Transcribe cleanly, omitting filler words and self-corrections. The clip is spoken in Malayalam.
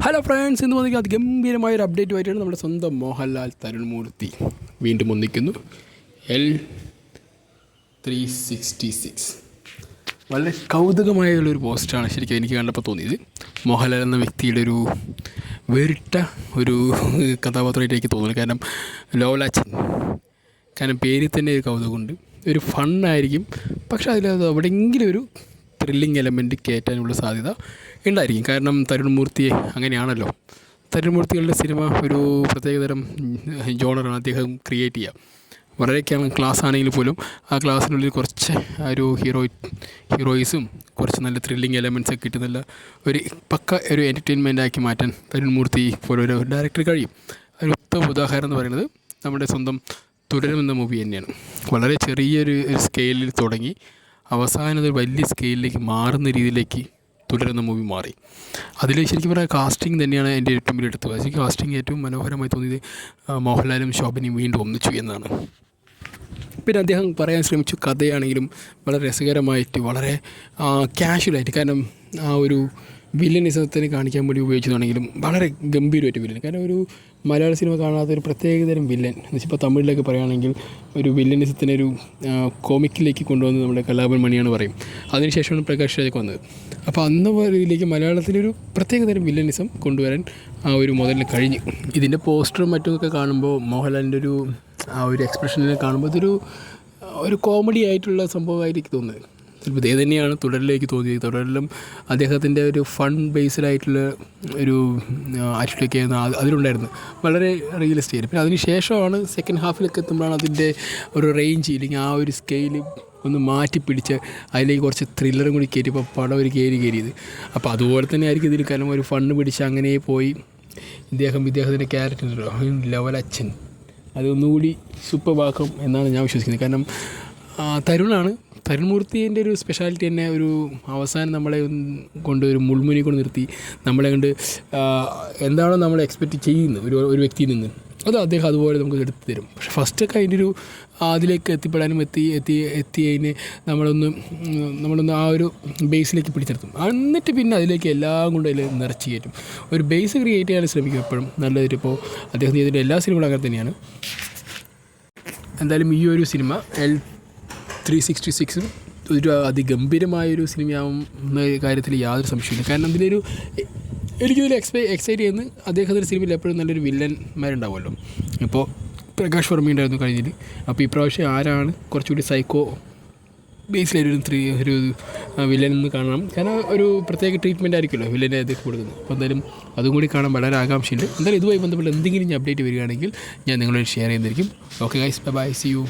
ഹലോ ഫ്രണ്ട്സ്, ഇന്ന് വന്നിരിക്കുന്നത് അതിഗംഭീരമായൊരു അപ്ഡേറ്റുമായിട്ടാണ് നമ്മുടെ സ്വന്തം മോഹൻലാൽ തരുൺമൂർത്തി വീണ്ടും ഒന്നിക്കുന്നു. L366 വളരെ കൗതുകമായുള്ളൊരു പോസ്റ്റാണ് ശരിക്കും എനിക്ക് കണ്ടപ്പോൾ തോന്നിയത്. മോഹൻലാൽ എന്ന വ്യക്തിയുടെ ഒരു വേറിട്ട ഒരു കഥാപാത്രമായിട്ട് എനിക്ക് തോന്നുന്നു. കാരണം ലോലാച്ചൻ, കാരണം പേരിൽ തന്നെ ഒരു കൗതുകമുണ്ട്, ഒരു ഫണ്ണായിരിക്കും. പക്ഷേ അതിലത് എവിടെയെങ്കിലും ഒരു ത്രില്ലിങ് എലമെൻറ്റ് കയറ്റാനുള്ള സാധ്യത ഉണ്ടായിരിക്കും. കാരണം തരുൺമൂർത്തിയെ അങ്ങനെയാണല്ലോ, തരുൺമൂർത്തികളുടെ സിനിമ ഒരു പ്രത്യേകതരം ജോണറാണ് അദ്ദേഹം ക്രിയേറ്റ് ചെയ്യുക. വളരെ ക്ലാസ് ആണെങ്കിൽ പോലും ആ ക്ലാസ്സിനുള്ളിൽ കുറച്ച് ഒരു ഹീറോയിസും കുറച്ച് നല്ല ത്രില്ലിങ് എലമെൻറ്റ്സ് ഒക്കെ കിട്ടുന്നില്ല ഒരു പക്ക ഒരു എൻ്റർടൈൻമെൻ്റ് ആക്കി മാറ്റാൻ തരുൺമൂർത്തി പോലൊരു ഡയറക്ടർ കഴിയും. ഒരു ഉത്തമ ഉദാഹരണം എന്ന് പറയുന്നത് നമ്മുടെ സ്വന്തം തുടരും എന്ന മൂവി തന്നെയാണ്. വളരെ ചെറിയൊരു സ്കെയിലിൽ തുടങ്ങി അവസാനം ഒരു വലിയ സ്കെയിലിലേക്ക് മാറുന്ന രീതിയിലേക്ക് തുടരുന്ന മൂവി മാറി. അതിൽ ശരിക്കും പറയാം കാസ്റ്റിംഗ് തന്നെയാണ് എൻ്റെ ഏറ്റവും വലിയ എടുത്തത്. ശരിക്കും കാസ്റ്റിംഗ് ഏറ്റവും മനോഹരമായി തോന്നിയത് മോഹൻലാലും ശോഭനയും വീണ്ടും ഒന്നിച്ചു എന്നാണ്. പിന്നെ അദ്ദേഹം പറയാൻ ശ്രമിച്ചു കഥയാണെങ്കിലും വളരെ രസകരമായിട്ട്, വളരെ ക്യാഷ്വലായിട്ട്. കാരണം ആ ഒരു വില്ലനിസത്തിന് കാണിക്കാൻ വേണ്ടി ഉപയോഗിച്ചതാണെങ്കിലും വളരെ ഗംഭീരമായിട്ട് വില്ലൻ. കാരണം ഒരു മലയാള സിനിമ കാണാത്ത ഒരു പ്രത്യേകതരം വില്ലൻ എന്ന് വെച്ചാൽ ഇപ്പോൾ തമിഴിലൊക്കെ പറയുകയാണെങ്കിൽ ഒരു വില്ലനിസത്തിനെ ഒരു കോമിക്കിലേക്ക് കൊണ്ടുവന്നത് നമ്മുടെ കലാഭവൻ മണിയാണ് പറയും. അതിനുശേഷമാണ് പ്രകാശ് രാജൊക്കെ വന്നത്. അപ്പോൾ അന്ന് ഇതിലേക്ക് മലയാളത്തിലൊരു പ്രത്യേകതരം വില്ലനിസം കൊണ്ടുവരാൻ ആ ഒരു മുതലിന് കഴിഞ്ഞു. ഇതിൻ്റെ പോസ്റ്ററും മറ്റുമൊക്കെ കാണുമ്പോൾ മോഹൻലാലിൻ്റെ ഒരു ആ ഒരു എക്സ്പ്രഷനിൽ കാണുമ്പോൾ ഒരു കോമഡി ആയിട്ടുള്ള സംഭവമായിരിക്കും തോന്നുന്നത്. ചിലപ്പോൾ ഇതേ തന്നെയാണ് തുടരിലേക്ക് തോന്നിയത്. തുടരിലും അദ്ദേഹത്തിൻ്റെ ഒരു ഫൺ ബേസ്ഡായിട്ടുള്ള ഒരു ആറ്റിറ്റ്യൂഡൊക്കെ അതിലുണ്ടായിരുന്നു, വളരെ റിയലിസ്റ്റിക് ആയിരുന്നു. പിന്നെ അതിന് ശേഷമാണ് സെക്കൻഡ് ഹാഫിലൊക്കെ എത്തുമ്പോഴാണ് അതിൻ്റെ ഒരു റേഞ്ച് ഇല്ലെങ്കിൽ ആ ഒരു സ്കെയില് ഒന്ന് മാറ്റി പിടിച്ച് അതിലേക്ക് കുറച്ച് ത്രില്ലറും കൂടി കയറ്റിയപ്പോൾ പടം ഒരു കയറിയത്. അപ്പോൾ അതുപോലെ തന്നെ ആയിരിക്കും ഇതിൽ. കാരണം ഒരു ഫണ്ണ് പിടിച്ച് അങ്ങനെ പോയി ഇദ്ദേഹത്തിൻ്റെ ക്യാരക്ടറുണ്ടല്ലോ ലോലാച്ചൻ, അതൊന്നുകൂടി സൂപ്പർബാക്കും എന്നാണ് ഞാൻ വിശ്വസിക്കുന്നത്. കാരണം തരുൺമൂർത്തിൻ്റെ ഒരു സ്പെഷ്യാലിറ്റി തന്നെ ഒരു അവസാനം നമ്മളെ കൊണ്ട് ഒരു മുൾമുനി കൊണ്ട് നിർത്തി നമ്മളെ കൊണ്ട് എന്താണോ നമ്മൾ എക്സ്പെക്റ്റ് ചെയ്യുന്നത് ഒരു വ്യക്തിയിൽ നിന്ന്, അത് അദ്ദേഹം അതുപോലെ നമുക്ക് എടുത്തു തരും. പക്ഷേ ഫസ്റ്റൊക്കെ അതിൻ്റെ ഒരു അതിലേക്ക് എത്തിപ്പെടാനും എത്തി അതിനെ നമ്മളൊന്ന് ആ ഒരു ബേസിലേക്ക് പിടിച്ചെടുത്തും. എന്നിട്ട് പിന്നെ അതിലേക്ക് എല്ലാം കൊണ്ട് അതിൽ നിറച്ച് കയറ്റും. ഒരു ബേസ് ക്രിയേറ്റ് ചെയ്യാൻ ശ്രമിക്കും എപ്പോഴും നല്ലതായിട്ട്. ഇപ്പോൾ അദ്ദേഹം ചെയ്തിട്ട് എല്ലാ സിനിമകളും അങ്ങനെ തന്നെയാണ്. എന്തായാലും ഈ ഒരു സിനിമ L366 ഒരു അതിഗംഭീരമായൊരു സിനിമയാവുന്ന കാര്യത്തിൽ യാതൊരു സംശയമില്ല. കാരണം എനിക്കിതിൽ എക്സൈറ്റ് ചെയ്യുന്നത് അദ്ദേഹത്തിൻ്റെ സിനിമയിൽ എപ്പോഴും നല്ലൊരു വില്ലന്മാരുണ്ടാവുമല്ലോ. ഇപ്പോൾ പ്രകാശ് വർമ്മ ഉണ്ടായിരുന്നു കഴിഞ്ഞതിൽ. അപ്പോൾ ഇപ്രാവശ്യം ആരാണ് കുറച്ചുകൂടി സൈക്കോ ബേസിലൊരു വില്ലൻ എന്ന് കാണണം. കാരണം ഒരു പ്രത്യേക ട്രീറ്റ്മെൻ്റ് ആയിരിക്കുമല്ലോ വില്ലനെ അദ്ദേഹം കൊടുക്കുന്നത്. അപ്പോൾ എന്തായാലും അതും കൂടി കാണാൻ വളരെ ആകാംക്ഷയുണ്ട്. എന്തായാലും ഇതുമായി ബന്ധപ്പെട്ട് എന്തെങ്കിലും അപ്ഡേറ്റ് വരികയാണെങ്കിൽ ഞാൻ നിങ്ങളോട് ഷെയർ ചെയ്യുന്നതായിരിക്കും. Okay guys, bye, see U.